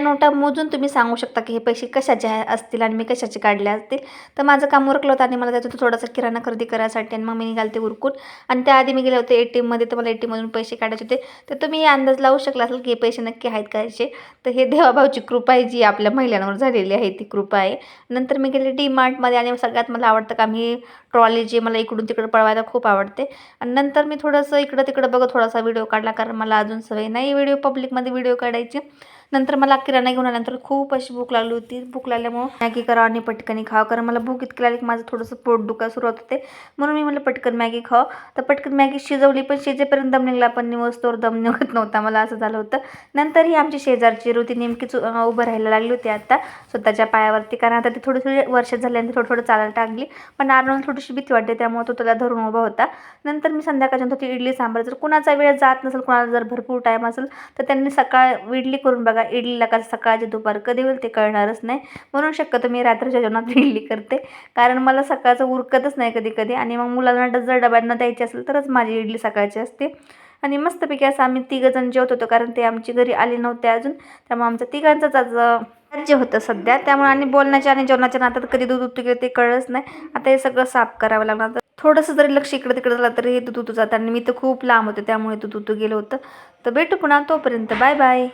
नोटा मोजून तुम्ही सांगू शकता की हे पैसे कशाचे असतील आणि मी कशाचे काढले असतील. तर माझं काम उरकलं होतं आणि मला त्याच्यातून थोडासा किराणा खरेदी करायसाठी आणि मग मी निघाले ते उरकून. आणि त्याआधी मी गेले होते ATMमध्ये, तर मला ATMमधून पैसे काढायचे होते. तर तुम्ही अंदाज लावू शकला असेल की हे पैसे नक्की आहेत कायचे. तर हे देवाभाऊची कृपा आहे, जी आपल्या महिलांवर झालेली आहे ती कृपा आहे. नंतर मी गेले DMartमध्ये आणि सगळ्यात मला आवडतं काम ही ट्रॉली, जी मला इकडून तिकडं पळवायला खूप आवडते. आणि नंतर मी थोडंसं इकडं तिकडं बघत थोडासा व्हिडिओ काढला, कारण मला अजून सवय नाही पब्लिकमध्ये व्हिडिओ काढायची. नंतर मला किराणा घेऊन आल्यानंतर खूप अशी भूक लागली होती. भूक लागल्यामुळं मॅगी करावं आणि पटकन खावं, कारण मला भूक इतकी लागली की माझं थोडंसं पोट दुखायला सुरुवात होते. म्हणून मी म्हटलं पटकन मॅगी खावं. तर पटकन मॅगी शिजवली, पण शिजेपर्यंत दम निघला, पण निवस्तोवर दम निघत नव्हता मला, असं झालं होतं. नंतर ही आमची शेजारची ती नेमकीच उभं राहायला लागली होती आता स्वतःच्या पायावरती, कारण आता ती थोडी थोडी वर्ष झाल्यानंतर थोडं थोडं चालायला लागली. पण आर्नोला थोडीशी भीती वाटते, त्यामुळे तो त्याला धरून उभा होता. नंतर मी संध्याकाळच्या होती इडली सांबार. जर कुणाचा वेळ जात नसेल, कुणाला जर भरपूर टाईम असेल, तर त्यांनी इडली करून बघा. इडलीला का सकाळची दुपार कधी होईल ते कळणारच नाही. म्हणून शक्यतो मी रात्रीच्या जेवणात इडली करते, कारण मला सकाळचं उरकतच नाही कधी कधी. आणि मग मुलांना जर डब्यांना द्यायची असेल तरच माझी इडली सकाळची असते. आणि मस्तपैकी असं आम्ही तिघंजण जेवत होतो, कारण ते आमची घरी आले नव्हते अजून. त्यामुळे आमचं तिघांचंच आज राज्य होतं सध्या. त्यामुळे आणि बोलण्याच्या आणि जेवणाच्या नात्यात कधी दूध उतू गेलं ते कळलंच नाही. आता हे सगळं साफ करावं लागणार. तर थोडंसं जरी लक्ष इकडं तिकडं झालं तरी हे दूध उतू जातं, आणि मी तर खूप लांब होते त्यामुळे दूध उतू गेलं होतं. तर भेटू पुन्हा, तोपर्यंत बाय बाय.